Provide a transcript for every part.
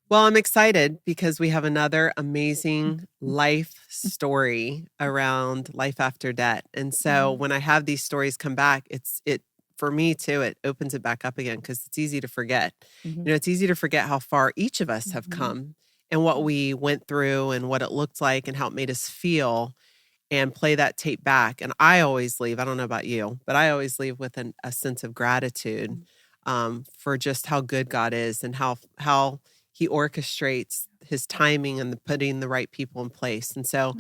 Well, I'm excited because we have another amazing life story around life after debt. And so when I have these stories come back, it for me too, it opens it back up again because it's easy to forget. Mhm. It's easy to forget how far each of us have come and what we went through and what it looked like and how it made us feel and play that tape back. And I always leave, I don't know about you, but I always leave with a sense of gratitude for just how good God is and how he orchestrates his timing and putting the right people in place. And so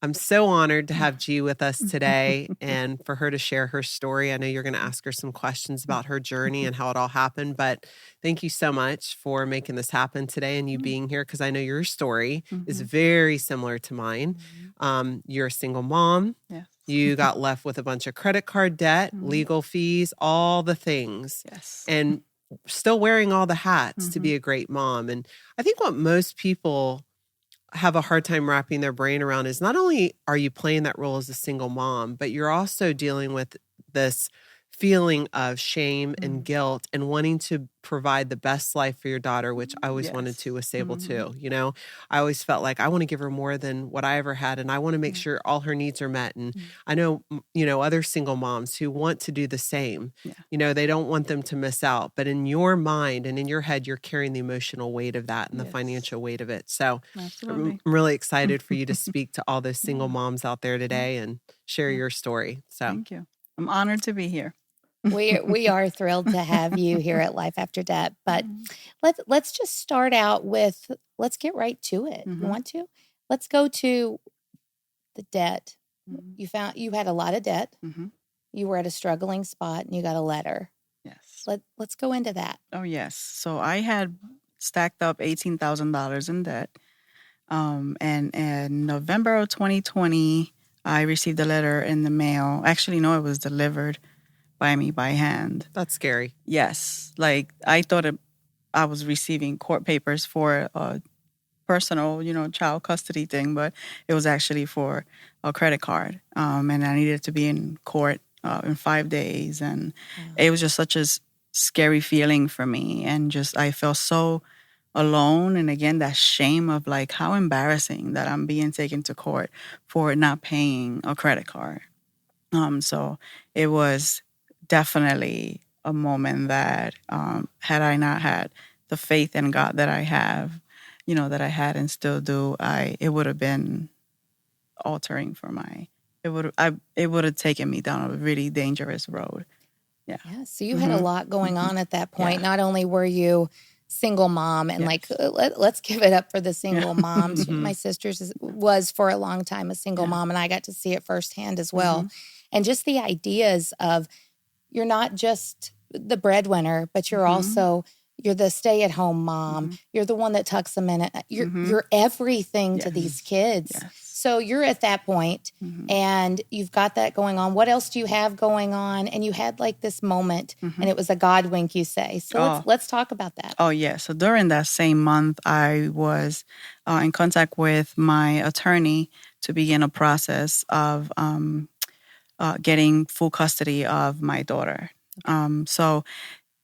I'm so honored to have G with us today and for her to share her story. I know you're going to ask her some questions about her journey and how it all happened, but thank you so much for making this happen today and you being here because I know your story is very similar to mine. You're a single mom. Yes. You got left with a bunch of credit card debt, legal fees, all the things. Yes. And still wearing all the hats to be a great mom. And I think what most people have a hard time wrapping their brain around is not only are you playing that role as a single mom, but you're also dealing with this feeling of shame and guilt and wanting to provide the best life for your daughter, which I always wanted to with Sable too. I always felt like I want to give her more than what I ever had. And I want to make sure all her needs are met. And I know, other single moms who want to do the same, they don't want them to miss out, but in your mind and in your head, you're carrying the emotional weight of that and the financial weight of it. So Absolutely. I'm really excited for you to speak to all those single moms out there today and share your story. So Thank you. I'm honored to be here. We are thrilled to have you here at Life After Debt. But let's just start out with, let's get right to it. You want to? Let's go to the debt. You had a lot of debt. You were at a struggling spot and you got a letter. Yes. Let's go into that. Oh, yes. So I had stacked up $18,000 in debt. And in November of 2020, I received a letter in the mail. Actually, no, it was delivered by me by hand. That's scary. Yes. Like I thought I was receiving court papers for a personal, child custody thing, but it was actually for a credit card. And I needed to be in court in 5 days. And it was just such a scary feeling for me. And just, I felt so alone. And again, that shame of like, how embarrassing that I'm being taken to court for not paying a credit card. So it was definitely a moment that had I not had the faith in God that I have, that I had and still do, it would have been altering for it would have taken me down a really dangerous road. Yeah. So you had a lot going on at that point. Not only were you single mom and let's give it up for the single moms. My sister's was for a long time a single mom, and I got to see it firsthand as well. And just the ideas of, you're not just the breadwinner, but you're also, you're the stay-at-home mom. You're the one that tucks them in. You're everything to these kids. So you're at that point, and you've got that going on. What else do you have going on? And you had like this moment, and it was a God wink, you say. So let's talk about that. Oh, yeah. So during that same month, I was in contact with my attorney to begin a process of getting full custody of my daughter. So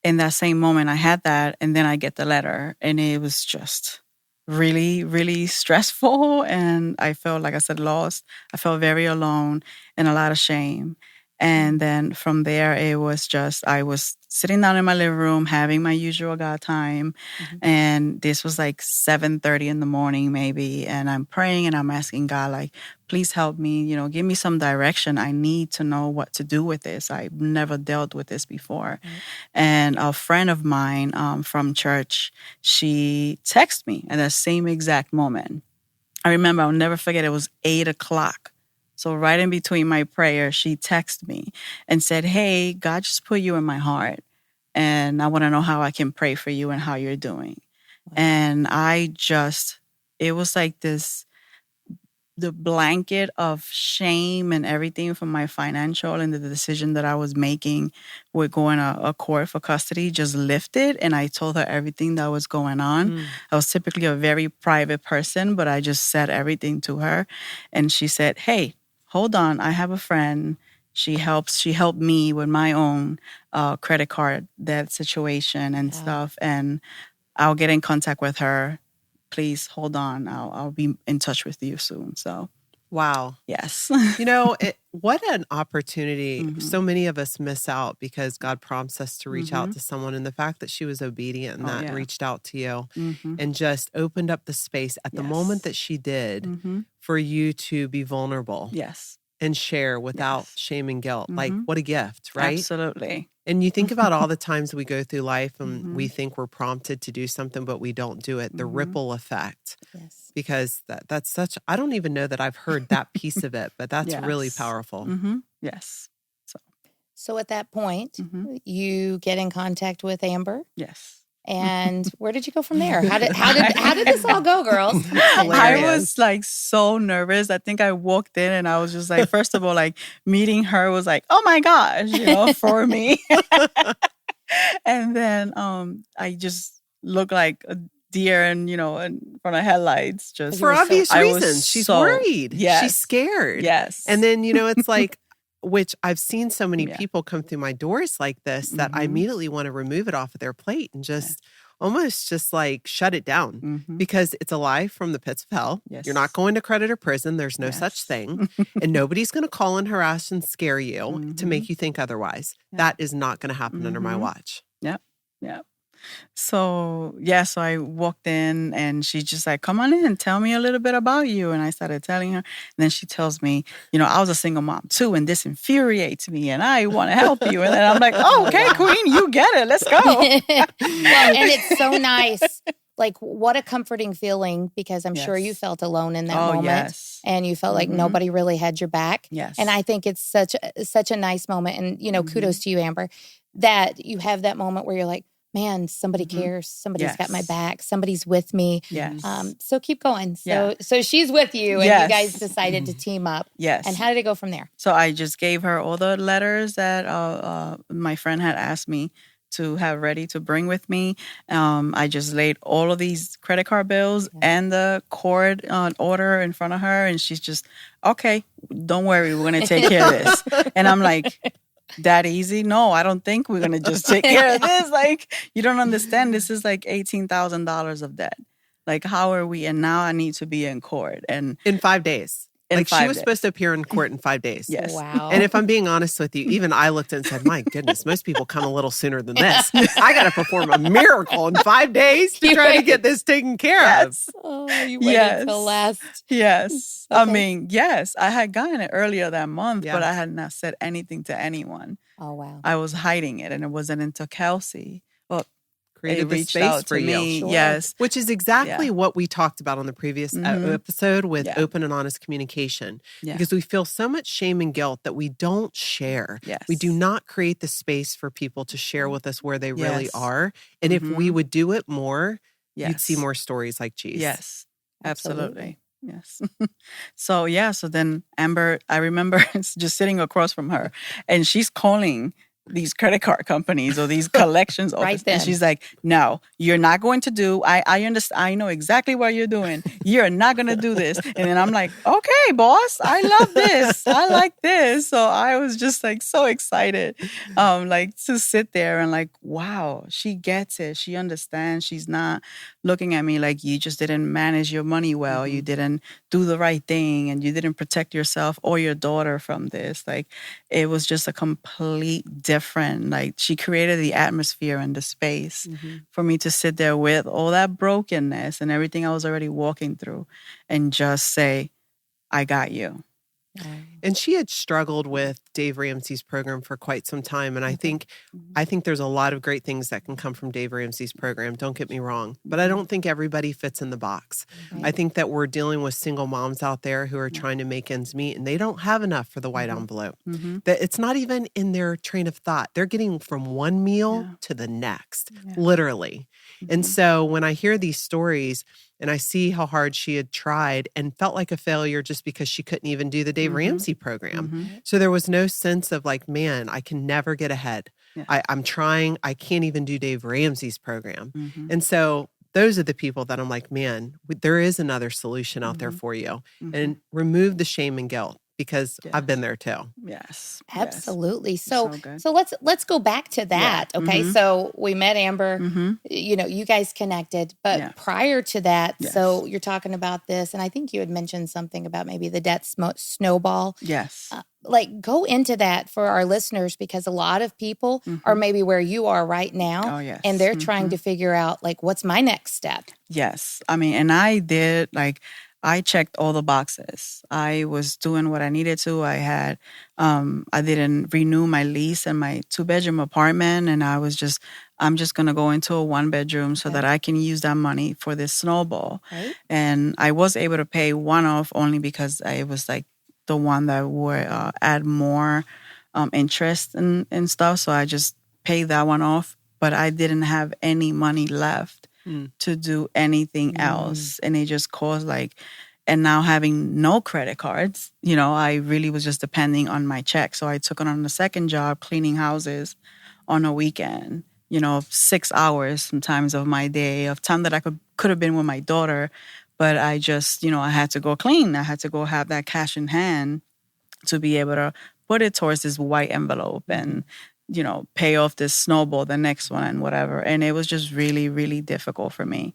in that same moment, I had that, and then I get the letter, and it was just really, really stressful. And I felt, like I said, lost. I felt very alone and a lot of shame. And then from there, it was just, I was sitting down in my living room, having my usual God time. And this was like 7:30 in the morning, maybe. And I'm praying and I'm asking God, like, please help me, give me some direction. I need to know what to do with this. I've never dealt with this before. And a friend of mine from church, she texted me at the same exact moment. I remember, I'll never forget, it was 8:00. So right in between my prayer, she texted me and said, hey, God just put you in my heart, and I want to know how I can pray for you and how you're doing. And it was like the blanket of shame and everything from my financial and the decision that I was making with going to a court for custody just lifted. And I told her everything that was going on. I was typically a very private person, but I just said everything to her. And she said, hey, hold on, I have a friend. She helped me with my own credit card debt situation and stuff. And I'll get in contact with her. Please hold on. I'll be in touch with you soon. So, wow. yes. What an opportunity. Mhm. So many of us miss out because God prompts us to reach out Mhm. to someone. And the fact that she was obedient and Oh, that yeah. reached out to you Mhm. and just opened up the space at the moment Yes. that she did Mhm. for you to be vulnerable Yes. and share without Yes. shame and guilt. Like, Mhm. what a gift, right? Absolutely. And you think about all the times we go through life and we Mhm. think we're prompted to do something, but we don't do it. The Mhm. ripple effect. Yes. Because that's such, I don't even know that I've heard that piece of it, but that's really Yes. powerful. Mhm. Yes. So at that point, Mhm. you get in contact with Amber. Yes. And where did you go from there? How did this all go, girls? I Hilarious. was like so nervous. I think I walked in and I was just like, first of all, like meeting her was like, oh my gosh, for me. And then I just looked like a deer and in front of headlights. Just For obvious I was reasons. She's so- worried. Yes. She's scared. Yes. And then, it's like, which I've seen so many Yeah. people come through my doors like this that I Mhm. immediately want to remove it off of their plate and just almost just like shut it down Mhm. because it's a lie from the pits of hell. Yes. You're not going to creditor prison. There's no such Yes. thing. And nobody's going to call and harass and scare you to Mhm. make you think otherwise. Yeah. That is not going to happen under my Mhm. watch. Yep. So so I walked in and she's just like, come on in, tell me a little bit about you. And I started telling her. And then she tells me, I was a single mom too, and this infuriates me and I want to help you. And then I'm like, oh, okay, queen, you get it. Let's go. Well, and it's so nice. Like, what a comforting feeling, because I'm sure you Yes. felt alone in that Oh, moment. yes. And you felt like Mhm. nobody really had your back. Yes. And I think it's such a nice moment. And, kudos to you, Amber, that you have that moment where you're like, man, somebody Mhm. cares. Somebody's got my Yes. back. Somebody's with me. Yes. So keep going. Yeah. So she's with you, and Yes. you guys decided to team up. Yes. And how did it go from there? So I just gave her all the letters that my friend had asked me to have ready to bring with me. I just laid all of these credit card bills and the court order in front of her. And she's just, okay, don't worry, we're going to take care of this. And I'm like, that easy? No, I don't think we're going to just take care of this. Like, you don't understand. This is like $18,000 of debt. Like, how are we? And now I need to be in court. And In 5 days. In she 5 was days. supposed to appear in court in 5 days. Yes. Wow. And if I'm being honest with you, even I looked and said, my goodness, most people come a little sooner than this. I got to perform a miracle in 5 days to try to get this taken care of. Oh, you waited Yes. till last. Yes. Okay. I mean, yes, I had gotten it earlier that month, Yeah. but I had not said anything to anyone. Oh, wow. I was hiding it, and it wasn't until Kelsey. Well, Created it the reached space out for to you. me. Sure. Yes. Which is exactly Yeah. what we talked about on the previous Mhm. episode with Yeah. open and honest communication. Yeah. Because we feel so much shame and guilt that we don't share. Yes. We do not create the space for people to share with us where they really Yes. are. And if we Mhm. would do it more, Yes. you'd see more stories like G's. Yes. Absolutely. Absolutely. Yes. So then Amber, I remember just sitting across from her, and she's calling these credit card companies or these collections Right offices. then. And she's like, no, you're not going to do, I understand, I know exactly what you're doing. You're not going to do this. And then I'm like, okay, boss, I love this. I like this. So I was just like so excited, like to sit there and like, wow, she gets it. She understands. She's not looking at me like you just didn't manage your money well. You didn't do the right thing and you didn't protect yourself or your daughter from this. Like, it was just a complete different. Like, she created the atmosphere and the space for me to sit there with all that brokenness and everything I was already walking through and just say, I got you. And she had struggled with Dave Ramsey's program for quite some time. And I think there's a lot of great things that can come from Dave Ramsey's program. Don't get me wrong. But I don't think everybody fits in the box. Right. I think that we're dealing with single moms out there who are trying to make ends meet and they don't have enough for the white envelope. That it's not even in their train of thought. They're getting from one meal to the next, literally. And so when I hear these stories, and I see how hard she had tried and felt like a failure just because she couldn't even do the Dave Ramsey program. So there was no sense of like, man, I can never get ahead. Yeah. I'm trying. I can't even do Dave Ramsey's program. And so those are the people that I'm like, man, there is another solution out there for you. And remove the shame and guilt. because I've been there too. Yes. Absolutely. Yes. So good. so let's go back to that. Yeah. Okay. So we met Amber, you guys connected, but prior to that, so you're talking about this, and I think you had mentioned something about maybe the debt snowball. Yes. Like go into that for our listeners, because a lot of people are maybe where you are right now. Oh, yes. And they're trying to figure out like, what's my next step? Yes. I mean, and I did I checked all the boxes. I was doing what I needed to. I didn't renew my lease in my 2-bedroom apartment. And I'm just going to go into a 1-bedroom so that I can use that money for this snowball. Right. And I was able to pay one off only because it was like the one that would add more interest and stuff. So I just paid that one off, but I didn't have any money left to do anything else. And it just caused and now having no credit cards, I really was just depending on my check. So I took on a second job cleaning houses on a weekend, 6 hours sometimes of my day, of time that I could have been with my daughter. But I just, I had to go clean. I had to go have that cash in hand to be able to put it towards this white envelope and, pay off this snowball, the next one and whatever. And it was just really, really difficult for me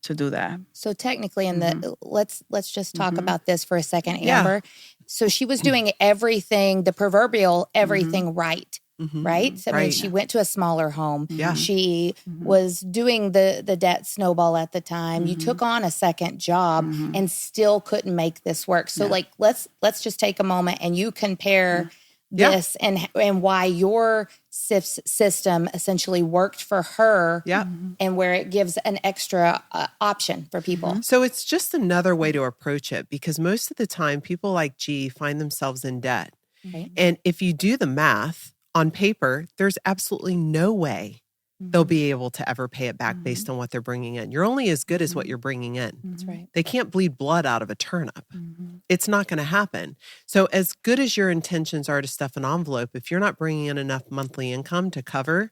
to do that. So technically, let's just talk about this for a second, Amber. So she was doing everything, the proverbial everything right. Right? So, I mean, she went to a smaller home. Yeah. She was doing the debt snowball at the time. You took on a second job and still couldn't make this work. So let's just take a moment and you compare this and why your system essentially worked for her and where it gives an extra option for people. So it's just another way to approach it, because most of the time people like G find themselves in debt. Right. And if you do the math, on paper, there's absolutely no way they'll be able to ever pay it back based on what they're bringing in. You're only as good as what you're bringing in. That's right. They can't bleed blood out of a turnip. It's not going to happen. So as good as your intentions are to stuff an envelope, if you're not bringing in enough monthly income to cover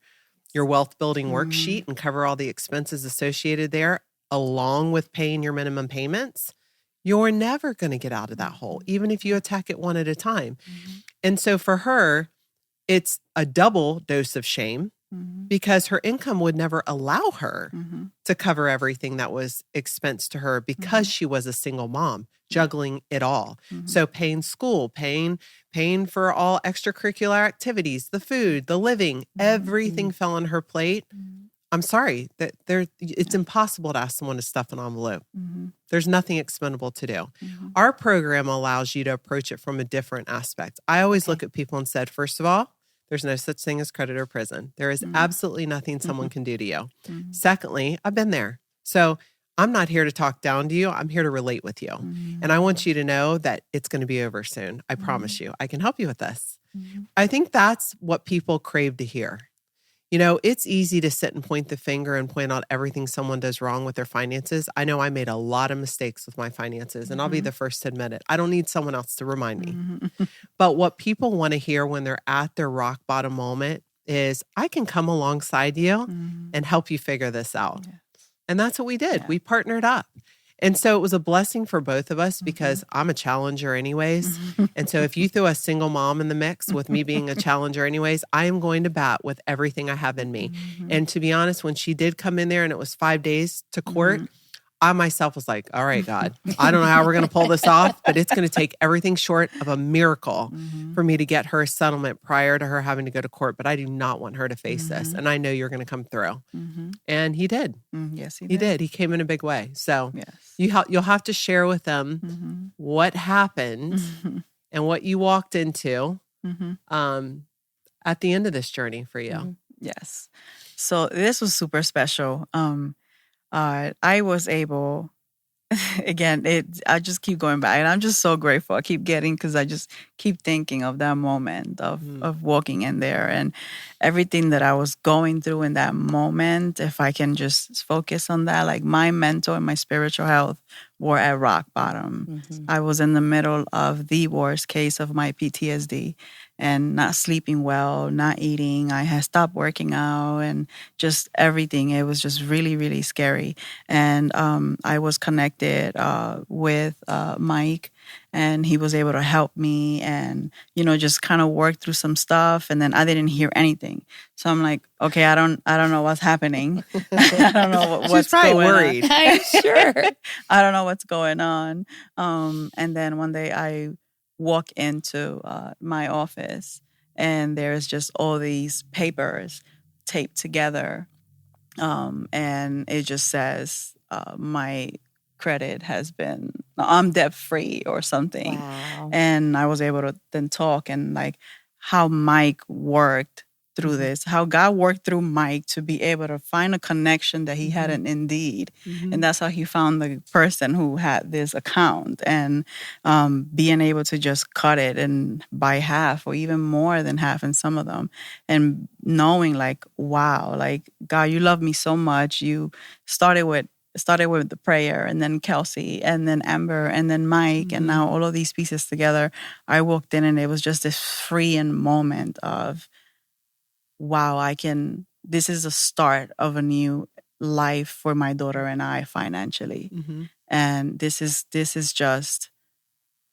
your wealth building worksheet and cover all the expenses associated there, along with paying your minimum payments, you're never going to get out of that hole, even if you attack it one at a time. And so for her, it's a double dose of shame because her income would never allow her to cover everything that was expense to her because she was a single mom, juggling it all. So paying school, paying for all extracurricular activities, the food, the living, everything fell on her plate. I'm sorry that it's impossible to ask someone to stuff an envelope. There's nothing expendable to do. Our program allows you to approach it from a different aspect. I always look at people and said, first of all, there's no such thing as credit or prison. There is absolutely nothing someone can do to you. Secondly, I've been there. So I'm not here to talk down to you. I'm here to relate with you. And I want you to know that it's going to be over soon. I promise you. I can help you with this. I think that's what people crave to hear. It's easy to sit and point the finger and point out everything someone does wrong with their finances. I know I made a lot of mistakes with my finances, and I'll be the first to admit it. I don't need someone else to remind me. But what people want to hear when they're at their rock bottom moment is, I can come alongside you and help you figure this out. Yes. And that's what we did. Yeah. We partnered up. And so it was a blessing for both of us because I'm a challenger anyways. And so if you throw a single mom in the mix with me being a challenger anyways, I am going to bat with everything I have in me. And to be honest, when she did come in there and it was 5 days to court, I myself was like, all right, God, I don't know how we're going to pull this off, but it's going to take everything short of a miracle for me to get her a settlement prior to her having to go to court. But I do not want her to face this. And I know you're going to come through. And he did. Yes, he did. He came in a big way. So you'll have to share with them what happened and what you walked into at the end of this journey for you. Yes. So this was super special. I was able, again, I just keep going back and I'm just so grateful. I keep because I just keep thinking of that moment of walking in there and everything that I was going through in that moment. If I can just focus on that, like my mental and my spiritual health were at rock bottom. I was in the middle of the worst case of my PTSD. and not sleeping well, not eating. I had stopped working out and just everything. It was just really, really scary. And I was connected with Mike, and he was able to help me and, just kind of work through some stuff. And then I didn't hear anything. So I'm like, okay, I don't know what's happening. I don't know what's probably going worried. on. I'm sure. I don't know what's going on. And then one day I walk into my office, and there's just all these papers taped together. And it just says, my credit has been, I'm debt free or something. Wow. And I was able to then talk and like how Mike worked through this, how God worked through Mike to be able to find a connection that he had in Indeed. And that's how he found the person who had this account, and being able to just cut it and by half or even more than half in some of them. And knowing like, wow, like God, you love me so much. You started with the prayer, and then Kelsey, and then Amber, and then Mike, and now all of these pieces together. I walked in, and it was just this freeing moment of, wow, this is a start of a new life for my daughter and I financially. And this is just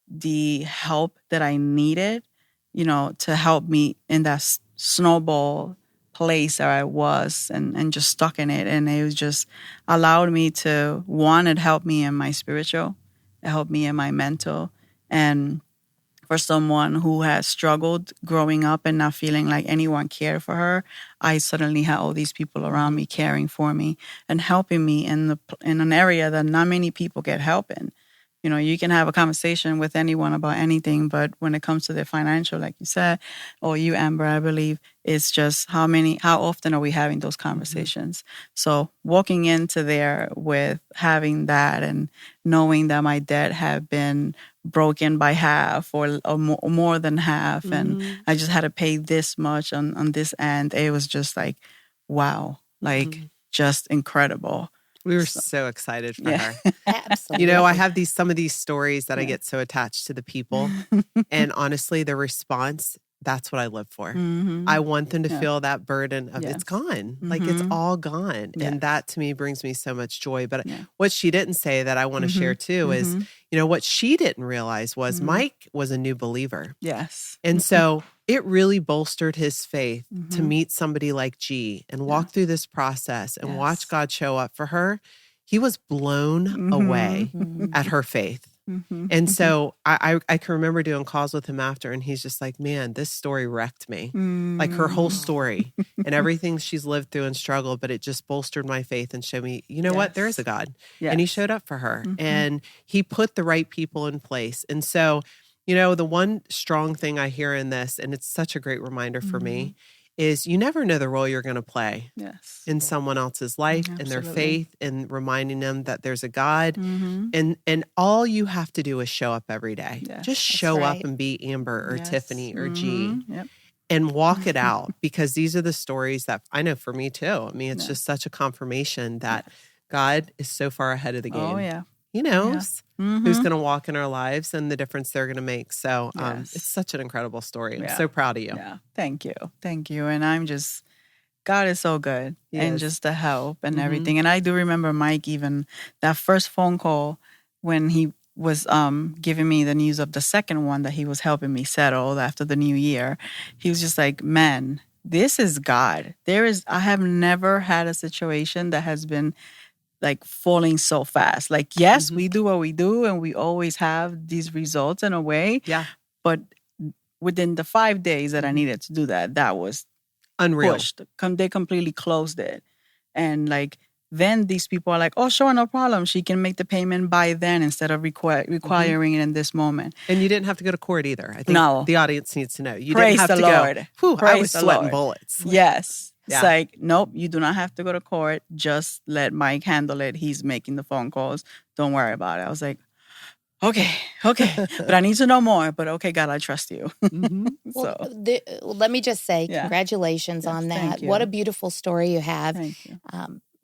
the help that I needed, to help me in that snowball place that I was and just stuck in it. And it was just allowed me to, one, it helped me in my spiritual, it helped me in my mental. And for someone who has struggled growing up and not feeling like anyone cared for her, I suddenly had all these people around me caring for me and helping me in an area that not many people get help in. You can have a conversation with anyone about anything, but when it comes to their financial, like you said, or you, Amber, I believe, it's just how often are we having those conversations? So walking into there with having that and knowing that my debt had been broken by half or more than half, and I just had to pay this much on this end, it was just like, wow, like just incredible. We were so excited for her. Absolutely. I have some of these stories that I get so attached to the people. And honestly, the response, that's what I live for. I want them to feel that burden of it's gone. Like it's all gone. And that to me brings me so much joy. But what she didn't say that I want to share too is, what she didn't realize was Mike was a new believer. Yes. And so it really bolstered his faith to meet somebody like G and walk through this process and watch God show up for her. He was blown away at her faith. And so I can remember doing calls with him after, and he's just like, man, this story wrecked me. Like her whole story and everything she's lived through and struggled, but it just bolstered my faith and showed me, what, there is a God. And he showed up for her and he put the right people in place. And so, the one strong thing I hear in this, and it's such a great reminder for me, is you never know the role you're going to play in someone else's life and their faith, and reminding them that there's a God. And all you have to do is show up every day. Just show up and be Amber or Tiffany or G and walk it out, because these are the stories that I know for me too. I mean, it's just such a confirmation that God is so far ahead of the game. Oh, yeah. He knows who's going to walk in our lives and the difference they're going to make. So it's such an incredible story. I'm so proud of you. Yeah. Thank you. Thank you. And God is so good. And just the help and everything. And I do remember Mike, even that first phone call when he was giving me the news of the second one that he was helping me settle after the new year. He was just like, man, this is God. I have never had a situation that has been like falling so fast. Like, yes, we do what we do and we always have these results in a way. Yeah. But within the 5 days that I needed to do that was unreal. Pushed. They completely closed it. And like, then these people are like, oh, sure, no problem. She can make the payment by then instead of requiring it in this moment. And you didn't have to go to court either. I think the audience needs to know. You Praise didn't have the to Lord. go, whew, I was sweating bullets. Yes. It's like, nope, you do not have to go to court. Just let Mike handle it. He's making the phone calls. Don't worry about it. I was like, okay. But I need to know more. But okay, God, I trust you. Let me just say congratulations on that. What a beautiful story you have. Thank you.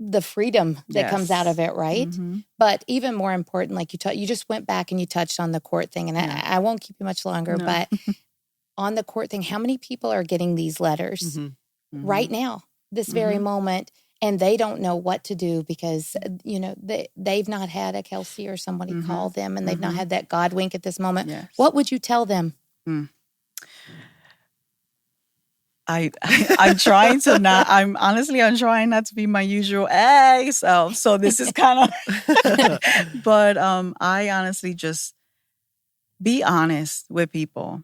The freedom that comes out of it, right? But even more important, like you just went back and you touched on the court thing. And I won't keep you much longer, but on the court thing, how many people are getting these letters right now, this very moment, and they don't know what to do because, they've not had a Kelsey or somebody call them, and they've not had that God wink at this moment. Yes. What would you tell them? I'm trying to not, I'm trying not to be my usual self. So this is kind of, but I honestly just be honest with people.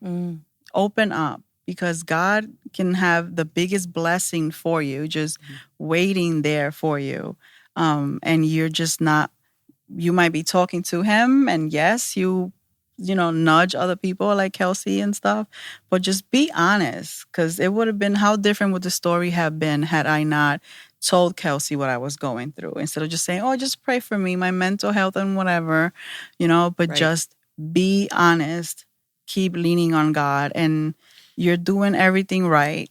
Open up, because God can have the biggest blessing for you, just waiting there for you. And you're just not, you might be talking to him, and yes, you nudge other people like Kelsey and stuff, but just be honest, because it would have been, how different would the story have been had I not told Kelsey what I was going through, instead of just saying, oh, just pray for me, my mental health and whatever, but just be honest, keep leaning on God, and you're doing everything right.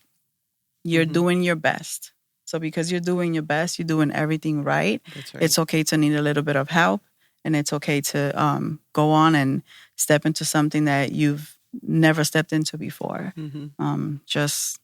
You're doing your best. So because you're doing your best, you're doing everything right. That's right. It's okay to need a little bit of help. And it's okay to go on and step into something that you've never stepped into before. Just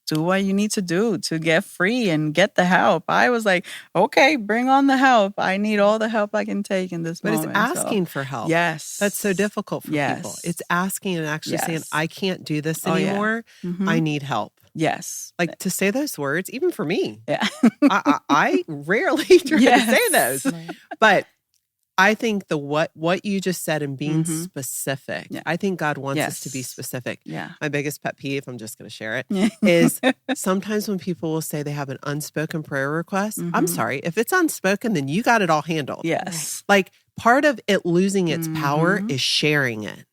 do what you need to do to get free and get the help. I was like, okay, bring on the help. I need all the help I can take in this moment. But it's asking for help. Yes. That's so difficult for people. It's asking and actually saying, I can't do this anymore. I need help. Yes. Like, to say those words, even for me. Yeah. I rarely try to say those. Right. But I think what you just said and being specific, I think God wants us to be specific. Yeah. My biggest pet peeve, I'm just going to share it, is sometimes when people will say they have an unspoken prayer request, I'm sorry, if it's unspoken, then you got it all handled. Yes. Like, part of it losing its power is sharing it.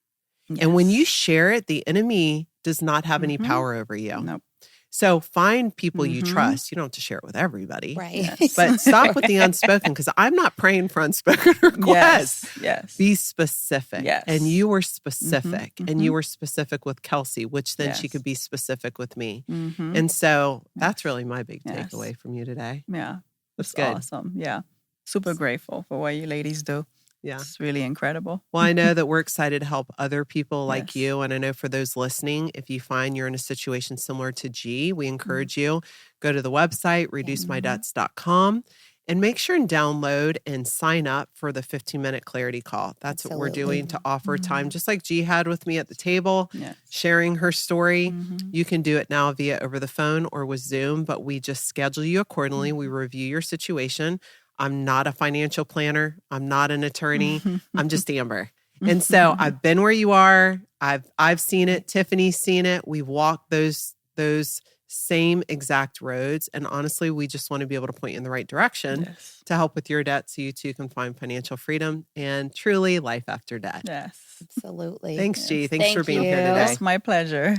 Yes. And when you share it, the enemy does not have any power over you. Nope. So find people you trust. You don't have to share it with everybody. Right. Yes. But stop with the unspoken, because I'm not praying for unspoken requests. Yes. Be specific. Yes. And you were specific. And you were specific with Kelsey, which then she could be specific with me. And so that's really my big takeaway from you today. Yeah. That's It's good. awesome. Yeah. Super grateful for what you ladies do. Yeah. It's really incredible. Well, I know that we're excited to help other people like Yes. you. And I know for those listening, if you find you're in a situation similar to G, we encourage you, go to the website, reducemydebts.com, and make sure and download and sign up for the 15-minute clarity call. That's what we're doing to offer time, just like G had with me at the table, sharing her story. You can do it now via over the phone or with Zoom, but we just schedule you accordingly. We review your situation. I'm not a financial planner. I'm not an attorney. I'm just Amber. And so I've been where you are. I've seen it. Tiffany's seen it. We've walked those same exact roads. And honestly, we just want to be able to point you in the right direction to help with your debt so you too can find financial freedom and truly life after debt. Yes. Absolutely. Thanks, G. Yes. Thanks for being here today. It's my pleasure.